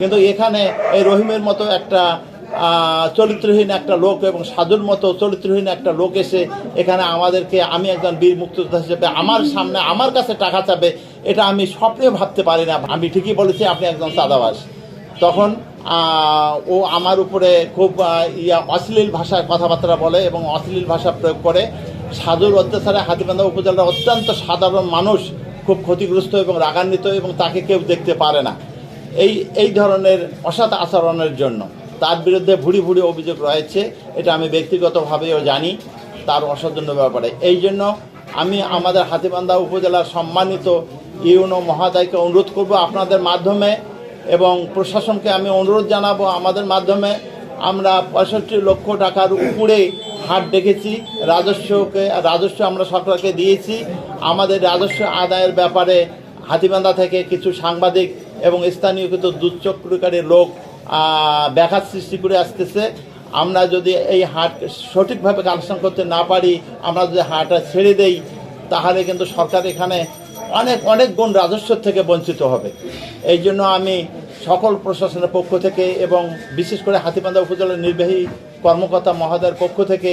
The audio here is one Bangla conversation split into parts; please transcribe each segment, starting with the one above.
কিন্তু এখানে এই রহিমের মতো একটা চরিত্রহীন একটা লোক এবং সাধুর মতো চরিত্রহীন একটা লোক এসে এখানে আমাদেরকে, আমি একজন বীর মুক্তিযোদ্ধা হিসেবে আমার সামনে আমার কাছে টাকা চাবে, এটা আমি স্বপ্নেও ভাবতে পারি না। আমি ঠিকই বলেছি আপনি একজন চাঁদাবাজ। তখন ও আমার উপরে খুব অশ্লীল ভাষায় কথাবার্তা বলে এবং অশ্লীল ভাষা প্রয়োগ করে। সাধুর অত্যাচারে হাতীবান্ধা উপজেলার অত্যন্ত সাধারণ মানুষ খুব ক্ষতিগ্রস্ত এবং রাগান্বিত এবং তাকে কেউ দেখতে পারে না। এই ধরনের অসৎ আচরণের জন্য তার বিরুদ্ধে ভুরি ভুরি অভিযোগ রয়েছে। এটা আমি ব্যক্তিগতভাবেও জানি তার অসাধারণ ব্যাপারে। এই জন্য আমি আমাদের হাতীবান্ধা উপজেলার সম্মানিত ইউনো মহোদয়কে অনুরোধ করব আপনাদের মাধ্যমে, এবং প্রশাসনকে আমি অনুরোধ জানাবো আমাদের মাধ্যমে। আমরা 65 লক্ষ টাকার উপরে হাট দেখেছি, রাজস্ব আমরা সরকারকে দিয়েছি। আমাদের রাজস্ব আদায়ের ব্যাপারে হাতীবান্ধা থেকে কিছু সাংবাদিক এবং স্থানীয় কিছু দুষ্চক্রকারী লোক ব্যাঘাত সৃষ্টি করে আসতেছে। আমরা যদি এই হাট সঠিকভাবে কালেকশন করতে না পারি, আমরা যদি হাটটা ছেড়ে দেই, তাহলে কিন্তু সরকার এখানে অনেক গুণ রাজস্ব থেকে বঞ্চিত হবে। এই জন্য আমি সকল প্রশাসনের পক্ষ থেকে এবং বিশেষ করে হাতীবান্ধা উপজেলার নির্বাহী কর্মকর্তা মহোদয়ের পক্ষ থেকে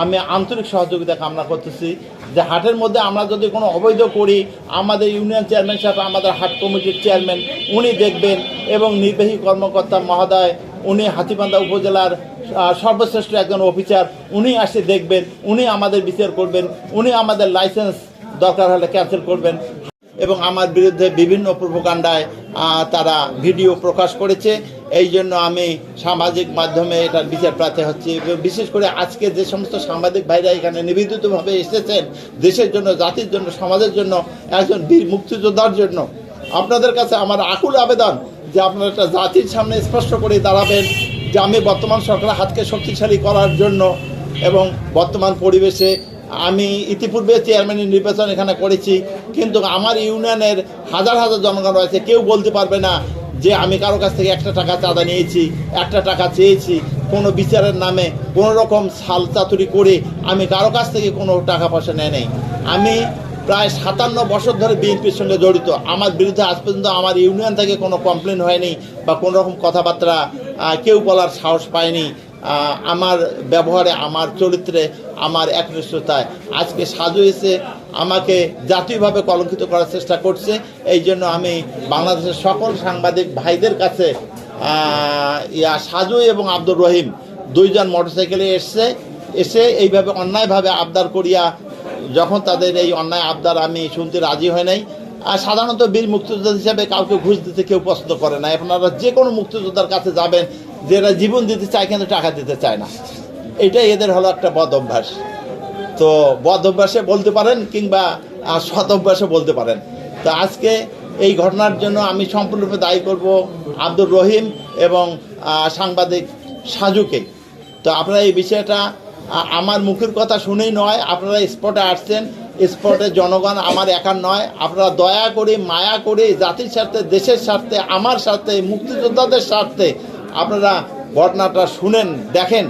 আমি আন্তরিক সহযোগিতা কামনা করতেছি যে হাটের মধ্যে আমরা যদি কোনো অবৈধ করি, আমাদের ইউনিয়ন চেয়ারম্যান সাহেব, আমাদের হাট কমিটির চেয়ারম্যান, উনি দেখবেন, এবং নির্বাহী কর্মকর্তা মহোদয় উনি হাতীবান্ধা উপজেলার সর্বশ্রেষ্ঠ একজন অফিসার, উনি আসে দেখবেন, উনি আমাদের বিচার করবেন, উনি আমাদের লাইসেন্স দরকার হলে ক্যান্সেল করবেন। এবং আমার বিরুদ্ধে বিভিন্ন প্রোপাগান্ডায় তারা ভিডিও প্রকাশ করেছে। এই জন্য আমি সামাজিক মাধ্যমে এটার বিচার প্রার্থী হচ্ছি। বিশেষ করে আজকে যে সমস্ত সাংবাদিক ভাইরা এখানে নিবেদিতভাবে এসেছেন দেশের জন্য, জাতির জন্য, সমাজের জন্য, একজন বীর মুক্তিযোদ্ধার জন্য, আপনাদের কাছে আমার আকুল আবেদন যে আপনারা একটা জাতির সামনে স্পষ্ট করে দাঁড়াবেন যে আমি বর্তমান সরকারের হাতকে শক্তিশালী করার জন্য এবং বর্তমান পরিবেশে আমি ইতিপূর্বে চেয়ারম্যানের নির্বাচন এখানে করেছি, কিন্তু আমার ইউনিয়নের হাজার হাজার জনগণ রয়েছে, কেউ বলতে পারবে না যে আমি কারো কাছ থেকে একটা টাকা চাঁদা নিয়েছি, একটা টাকা চেয়েছি। কোনো বিচারের নামে কোনো রকম ছাল চাতুরি করে আমি কারো কাছ থেকে কোনো টাকা পয়সা নেই। আমি প্রায় 57 বছর ধরে বিএনপির সঙ্গে জড়িত। আমার বিরুদ্ধে আজ পর্যন্ত আমার ইউনিয়ন থেকে কোনো কমপ্লেন হয়নি বা কোনো রকম কথাবার্তা কেউ বলার সাহস পায়নি। আমার ব্যবহারে, আমার চরিত্রে, আমার একনিষ্ঠতায় আজকে সাজু এসে আমাকে জাতীয়ভাবে কলঙ্কিত করার চেষ্টা করছে। এই জন্য আমি বাংলাদেশের সকল সাংবাদিক ভাইদের কাছে সাজু এবং আব্দুর রহিম দুইজন মোটরসাইকেলে এসে এইভাবে অন্যায়ভাবে আবদার করিয়া, যখন তাদের এই অন্যায় আবদার আমি শুনতে রাজি হয় নাই। আর সাধারণত বীর মুক্তিযোদ্ধা হিসাবে কাউকে ঘুষ দিতে কেউ পছন্দ করে না। আপনারা যে কোনো মুক্তিযোদ্ধার কাছে যাবেন, যারা জীবন দিতে চায় কিন্তু টাকা দিতে চায় না, এটাই এদের হলো একটা বদ অভ্যাস। তো বদ অভ্যাসে বলতে পারেন কিংবা সৎ অভ্যাসে বলতে পারেন। তো আজকে এই ঘটনার জন্য আমি সম্পূর্ণরূপে দায়ী করব আব্দুর রহিম এবং সাংবাদিক সাজুকে। তো আপনারা এই বিষয়টা আমার মুখের কথা শুনেই নয়, আপনারা স্পটে আসছেন, স্পটে জনগণ আমার একার নয়। আপনারা দয়া করে, মায়া করে, জাতির স্বার্থে, দেশের স্বার্থে, আমার স্বার্থে, মুক্তিযোদ্ধাদের স্বার্থে আপনারা ঘটনাটা শুনেন, দেখেন।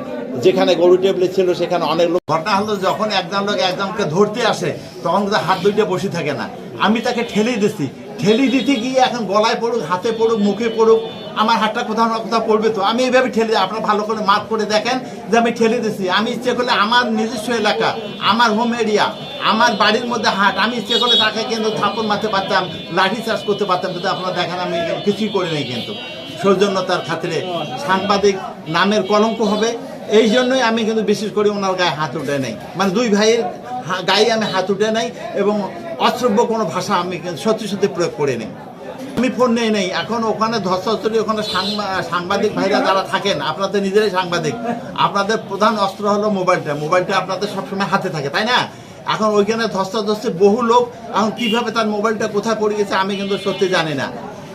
যেখানে গরু টেবিলে ছিল সেখানে অনেক লোক। ঘটনা হলো যখন একজন লোক একজনকে ধরতে আসে তখন হাত দুইটা বসে থাকে না, আমি তাকে ঠেলে দিতে গিয়ে এখন গলায় পড়ুক, হাতে পড়ুক, মুখে পড়ুক, আমার হাতটা কোথাও না কোথাও পড়বে। তো আমি এইভাবে ঠেলে, আপনারা ভালো করে মার্ক করে দেখেন যে আমি ঠেলে দিচ্ছি। আমি ইচ্ছে করলে আমার নিজস্ব এলাকা, আমার হোম এরিয়া, আমার বাড়ির মধ্যে হাট, আমি ইচ্ছে করলে তাকে কিন্তু থাপ্পড় মারতে পারতাম, লাঠি চার্জ করতে পারতাম। কিন্তু আপনারা দেখেন আমি কিছুই করি নাই। কিন্তু সৌজন্যতার খাতিরে সাংবাদিক নামের কলঙ্ক হবে, এই জন্যই আমি কিন্তু বিশেষ করে ওনার গায়ে হাত উঠে নেই, মানে দুই ভাইয়ের গায়ে আমি হাত উঠে নেই এবং অশ্রব্য কোনো ভাষা আমি সত্যি প্রয়োগ করে নেই। আমি ফোন নেই। এখন ওখানে ধস্তাধস্তি, ওখানে সাংবাদিক ভাইরা যারা থাকেন, আপনাদের নিজেরাই সাংবাদিক, আপনাদের প্রধান অস্ত্র হলো মোবাইলটা আপনাদের সবসময় হাতে থাকে, তাই না? এখন ওইখানে ধস্তাধস্তি বহু লোক, এখন কীভাবে তার মোবাইলটা কোথায় পড়ে গেছে আমি কিন্তু সত্যি জানি না।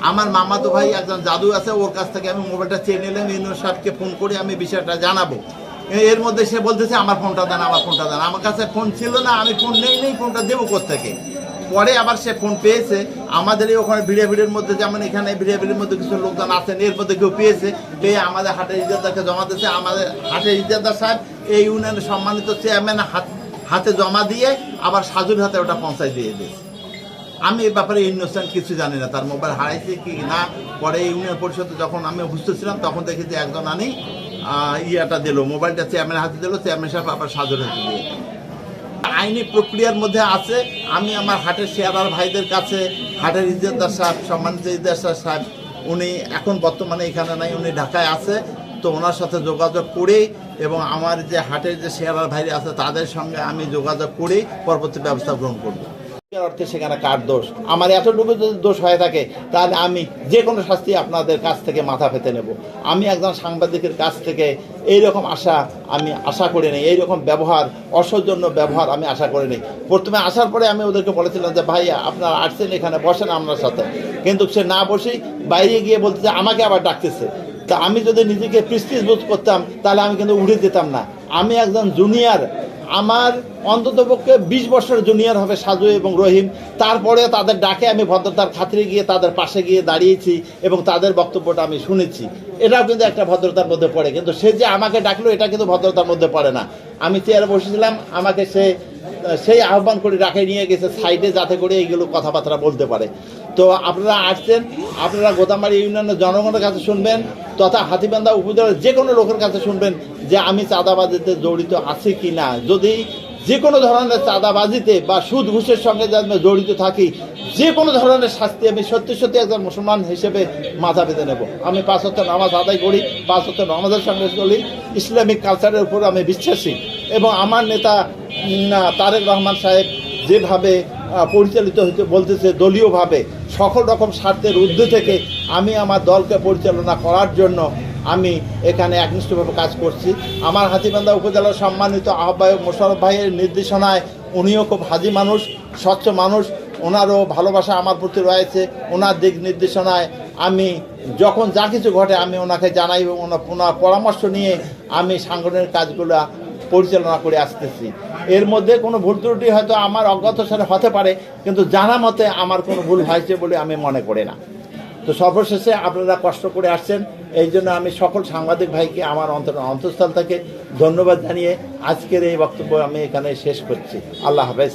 আমার মামাতো ভাই একজন জাদু আছে, ওর কাছ থেকে আমি মোবাইলটা চেয়ে নিলাম, ইউনিয়ন সাহেবকে ফোন করে আমি বিষয়টা জানাবো। এর মধ্যে সে বলতেছে আমার ফোনটা দেন। আমার কাছে ফোন ছিল না, আমি ফোন নেই, ফোনটা দেবো কোত্থেকে। পরে আবার সে ফোন পেয়েছে। আমাদের ওখানে ভিড়ের মধ্যে, যেমন এখানে ভিড়ের মধ্যে কিছু লোকজন আছেন, এর মধ্যে কেউ পেয়ে আমাদের হাটের ইজাদারকে জমা দিয়েছে। আমাদের হাটের ইজাদার সাহেব এই ইউনিয়নের সম্মানিত চেয়ারম্যান হাতে জমা দিয়ে আবার সাজুর হাতে ওটা পৌঁছায় দিয়ে দিয়েছে। আমি এই ব্যাপারে ইনোসেন্ট কিছু জানি না, তার মোবাইল হারাইছে কি না। পরে ইউনিয়ন পরিষদে যখন আমি উপস্থিত ছিলাম তখন দেখি যে একজন আনি ইয়াটা দিল, মোবাইলটা চেয়ারম্যানের হাতে দিল, চেয়ারম্যান সাহেব আবার সাজুর হাতে দিয়ে। আইনি প্রক্রিয়ার মধ্যে আছে। আমি আমার হাটের শেয়ারার ভাইদের কাছে, হাটের ইজ্জতদার সাহেব, সম্মানিত ইজ্জতদার সাহেব, উনি এখন বর্তমানে এখানে নাই, উনি ঢাকায় আছে, তো ওনার সাথে যোগাযোগ করেই এবং আমার যে হাটের যে শেয়ারার ভাইরা আছে তাদের সঙ্গে আমি যোগাযোগ করেই পরবর্তী ব্যবস্থা গ্রহণ করব। অর্থে সেখানে কার দোষ? আমার এতটুকু যদি দোষ হয়ে থাকে তাহলে আমি যে কোনো শাস্তি আপনাদের কাছ থেকে মাথা পেতে নেব। আমি একজন সাংবাদিকের কাছ থেকে এইরকম আমি আশা করি নি, এইরকম ব্যবহার, অসৌজন্য ব্যবহার আমি আশা করি নি। প্রথমে আসার পরে আমি ওদেরকে বলেছিলাম যে ভাই আপনারা আসছেন এখানে বসেন আমার সাথে, কিন্তু সে না বসেই বাইরে গিয়ে বলতেছে, আমাকে আবার ডাকতেছে। তা আমি যদি নিজেকে প্রেস্টিজ বোধ করতাম তাহলে আমি কিন্তু উঠে যেতাম না। আমি একজন জুনিয়র, আমার অন্ততপক্ষে 20 বছর জুনিয়র হবে সাজু এবং রহিম, তারপরে তাদের ডাকে আমি ভদ্রতার খাতিরে গিয়ে তাদের পাশে গিয়ে দাঁড়িয়েছি এবং তাদের বক্তব্যটা আমি শুনেছি। এটাও কিন্তু একটা ভদ্রতার মধ্যে পড়ে, কিন্তু সে যে আমাকে ডাকলো এটা কিন্তু ভদ্রতার মধ্যে পড়ে না। আমি চেয়ারে বসেছিলাম, আমাকে সেই আহ্বান করে ডাকে নিয়ে গেছে সাইডে, যাতে করে এইগুলো কথাবার্তা বলতে পারে। তো আপনারা আসছেন, আপনারা গোদামারি ইউনিয়নের জনগণের কাছে শুনবেন, তথা হাতীবান্ধা উপজেলার যে কোনো লোকের কাছে শুনবেন যে আমি চাঁদাবাজিতে জড়িত আছি কি না। যদি যে কোনো ধরনের চাঁদাবাজিতে বা সুদ ঘুষের সঙ্গে যদি জড়িত থাকি, যে কোনো ধরনের শাস্তি আমি সত্যি সত্যি একজন মুসলমান হিসেবে মাথা পেতে নেব। আমি 5 ওয়াক্ত নামাজ আদায় করি, 5 ওয়াক্ত নামাজের সঙ্গে চলি, ইসলামিক কালচারের উপর আমি বিশ্বাসী এবং আমার নেতা তারেক রহমান সাহেব যেভাবে পরিচালিত হতে বলতেছে দলীয়ভাবে সকল রকম স্বার্থের ঊর্ধ্বে থেকে আমি আমার দলকে পরিচালনা করার জন্য আমি এখানে একনিষ্ঠভাবে কাজ করছি। আমার হাতীবান্ধা উপজেলার সম্মানিত আহ্বায়ক মোশাররফ ভাইয়ের নির্দেশনায়, উনিও খুব হাজি মানুষ, স্বচ্ছ মানুষ, ওনারও ভালোবাসা আমার প্রতি রয়েছে। ওনার দিক নির্দেশনায় আমি যখন যা কিছু ঘটে আমি ওনাকে জানাই এবং ওনার পরামর্শ নিয়ে আমি সাংগঠনিক কাজগুলো পরিচালনা করে আসতেছি। এর মধ্যে কোনো ভুল ত্রুটি হয়তো আমার অজ্ঞাতসারে হতে পারে, কিন্তু জানা মতে আমার কোনো ভুল হয়েছে বলে আমি মনে করি না। তো সর্বশেষে আপনারা কষ্ট করে আসছেন, এই জন্য আমি সকল সাংবাদিক ভাইকে আমার অন্তঃস্থল থেকে ধন্যবাদ জানিয়ে আজকের এই বক্তব্য আমি এখানে শেষ করছি। আল্লাহ হাফেজ।